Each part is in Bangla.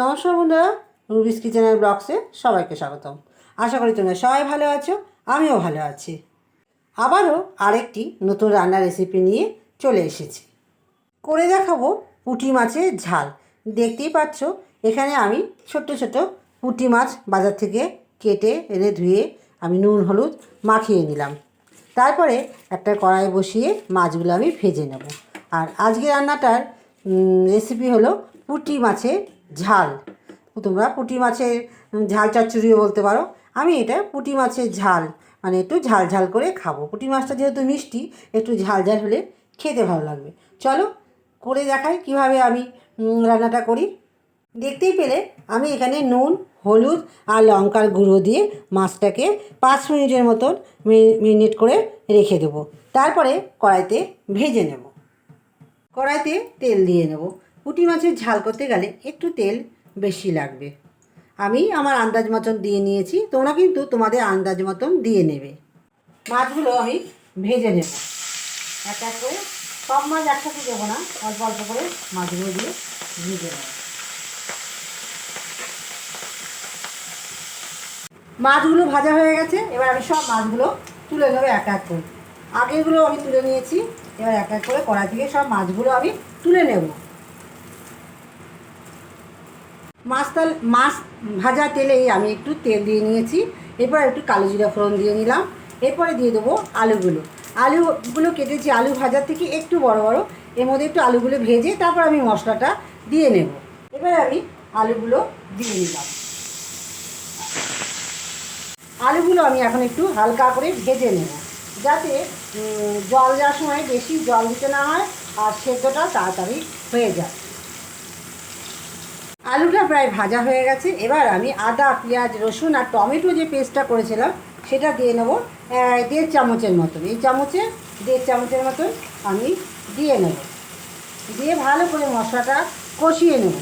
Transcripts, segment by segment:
নমস্কার বন্ধুরা, রুবিস কিচেনের ব্লগসে সবাইকে স্বাগতম। আশা করি তোমরা সবাই ভালো আছো, আমিও ভালো আছি। আবারও আরেকটি নতুন রান্নার রেসিপি নিয়ে চলে এসেছি। করে দেখাবো পুঁটি মাছের ঝাল। দেখতেই পাচ্ছ এখানে আমি ছোট ছোট পুঁটি মাছ বাজার থেকে কেটে এনে ধুয়ে আমি নুন হলুদ মাখিয়ে নিলাম। তারপরে একটা কড়াই বসিয়ে মাছগুলো আমি ভেজে নেব। আর আজকে রান্নাটার রেসিপি হলো পুঁটি মাছের ঝাল। তোমরা পুঁটি মাছের ঝাল চচ্চড়িও বলতে পারো। আমি এটা পুঁটি মাছের ঝাল মানে একটু ঝাল ঝাল করে খাবো। পুঁটি মাছটা যেহেতু মিষ্টি, একটু ঝাল ঝাল হলে খেতে ভালো লাগবে। চলো করে দেখাই কিভাবে আমি রান্নাটা করি। দেখতেই পেলে আমি এখানে নুন হলুদ আর লঙ্কার গুঁড়ো দিয়ে মাছটাকে 5 মিনিটের মতন মেরিনেট করে রেখে দেবো। তারপরে কড়াইতে ভেজে নেব। কড়াইতে তেল দিয়ে নেব। পুঁটি মাছের ঝাল করতে গেলে একটু তেল বেশি লাগবে। আমি আমার আন্দাজ মতন দিয়ে নিয়েছি, তোমরা কিন্তু তোমাদের আন্দাজ মতন দিয়ে নেবে। মাছগুলো আমি ভেজে নেব এক এক করে। সব মাছ একসাথে দেবো না, অল্প অল্প করে মাছগুলো দিয়ে ভেজে নেব। মাছগুলো ভাজা হয়ে গেছে, এবার আমি সব মাছগুলো তুলে নেবো এক এক করে। আগেরগুলো আমি তুলে নিয়েছি, এবার এক এক করে কড়াই থেকে সব মাছগুলো আমি তুলে নেব। মাছ ভাজা তেলেই আমি একটু তেল দিয়ে নিয়েছি। এরপর একটু কালো জিরা ফোড়ন দিয়ে নিলাম। এরপরে দিয়ে দেবো আলুগুলো কেটেছি আলু ভাজার থেকে একটু বড় বড়। এর মধ্যে একটু আলুগুলো ভেজে তারপর আমি মশলাটা দিয়ে নেব। এবার আমি আলুগুলো দিয়ে নিলাম। আলুগুলো আমি এখন একটু হালকা করে ভেজে নেব, যাতে জল দেওয়ার সময় বেশি জল দিতে না হয় আর সেদ্ধটা তাড়াতাড়ি হয়ে যায়। আলুটা প্রায় ভাজা হয়ে গেছে। এবার আমি আদা পেঁয়াজ রসুন আর টমেটো যে পেস্টটা করেছিলাম সেটা দিয়ে নেবো 1.5 চামচের মতন। এই চামচে 1.5 চামচের মতন আমি দিয়ে নেব। দিয়ে ভালো করে মশলাটা কষিয়ে নেব।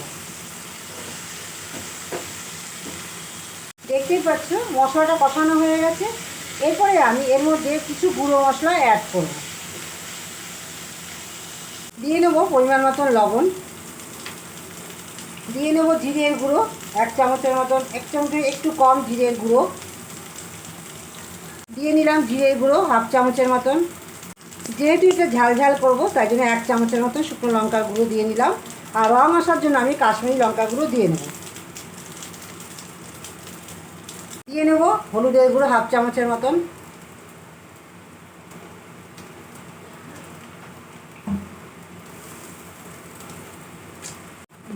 দেখতেই পাচ্ছ মশলাটা কষানো হয়ে গেছে। এরপরে আমি এর মধ্যে কিছু গুঁড়ো মশলা অ্যাড করব। দিয়ে নেব পরিমাণ মতন লবণ, দিয়ে নেব জিরের গুঁড়ো 1 চামচের মতন, 1 চামচের একটু কম জিরের গুঁড়ো দিয়ে নিলাম। জিরের গুঁড়ো 1/2 চামচের মতন। যেহেতু এটা ঝাল ঝাল করবো তাই জন্য 1 চামচের মতন শুকনো লঙ্কার গুঁড়ো দিয়ে নিলাম। আর রং আসার জন্য আমি কাশ্মীরি লঙ্কার গুঁড়ো দিয়ে নেব। দিয়ে নেব হলুদের গুঁড়ো 1/2 চামচের মতন।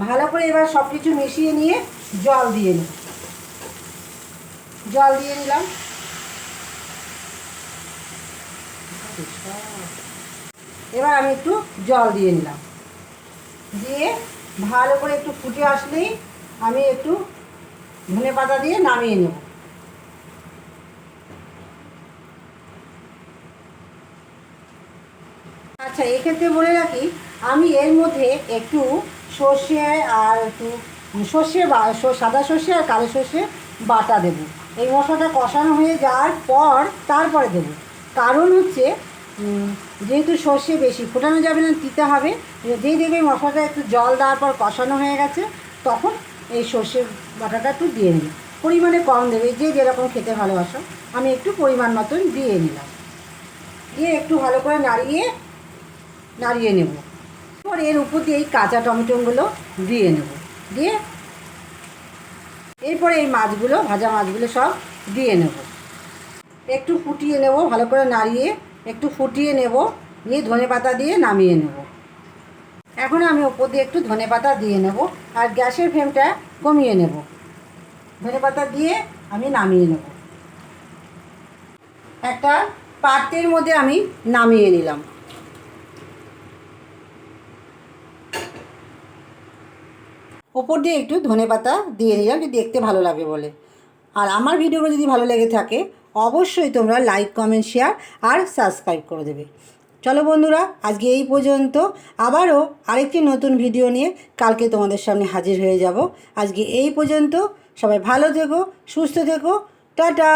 ভালো করে এবার সব কিছু মিশিয়ে নিয়ে জল দিয়ে নেব। জল দিয়ে নিলাম। এবার আমি একটু জল দিয়ে নিলাম। দিয়ে ভালো করে একটু ফুটে আসলেই আমি একটু ধনেপাতা দিয়ে নামিয়ে নেব। আচ্ছা, এক্ষেত্রে বলে রাখি আমি এর মধ্যে একটু সর্ষে আর একটু সাদা সর্ষে আর কালো সর্ষে বাটা দেবো। এই মশলাটা কষানো হয়ে যাওয়ার পর তারপরে দেবো। কারণ হচ্ছে যেহেতু সর্ষে বেশি ফোটানো যাবে না, দিতে হবে। যেই দেখবে মশলাটা একটু জল দেওয়ার পর কষানো হয়ে গেছে তখন এই সর্ষে বাটাটা একটু দিয়ে নেবে। পরিমাণে কম দেবে, যে যেরকম খেতে ভালোবাসো। আমি একটু পরিমাণ মতন দিয়ে নিলাম। দিয়ে একটু ভালো করে নাড়িয়ে নেব। এরপর এর উপর দিয়ে এই কাঁচা টমেটোগুলো দিয়ে নেব। দিয়ে এরপরে এই মাছগুলো ভাজা মাছগুলো সব দিয়ে নেব। একটু ফুটিয়ে নেব, ভালো করে নাড়িয়ে একটু ফুটিয়ে নেব। নিয়ে ধনেপাতা দিয়ে নামিয়ে নেব। এখন আমি ওপর দিয়ে একটু ধনেপাতা দিয়ে নেব আর গ্যাসের ফ্লেমটা কমিয়ে নেব। ধনেপাতা দিয়ে আমি নামিয়ে নেব। একটা পাত্রের মধ্যে আমি নামিয়ে নিলাম। ওপর দিয়ে একটু ধনেপাতা দিয়ে নিলাম, যে দেখতে ভালো লাগে বলে। আর আমার ভিডিওগুলো যদি ভালো লেগে থাকে অবশ্যই তোমরা লাইক কমেন্ট শেয়ার আর সাবস্ক্রাইব করে দেবে। চলো বন্ধুরা, আজকে এই পর্যন্ত। আবারও আরেকটি নতুন ভিডিও নিয়ে কালকে তোমাদের সামনে হাজির হয়ে যাব। আজকে এই পর্যন্ত। সবাই ভালো থেকো, সুস্থ থেকো। টাটা।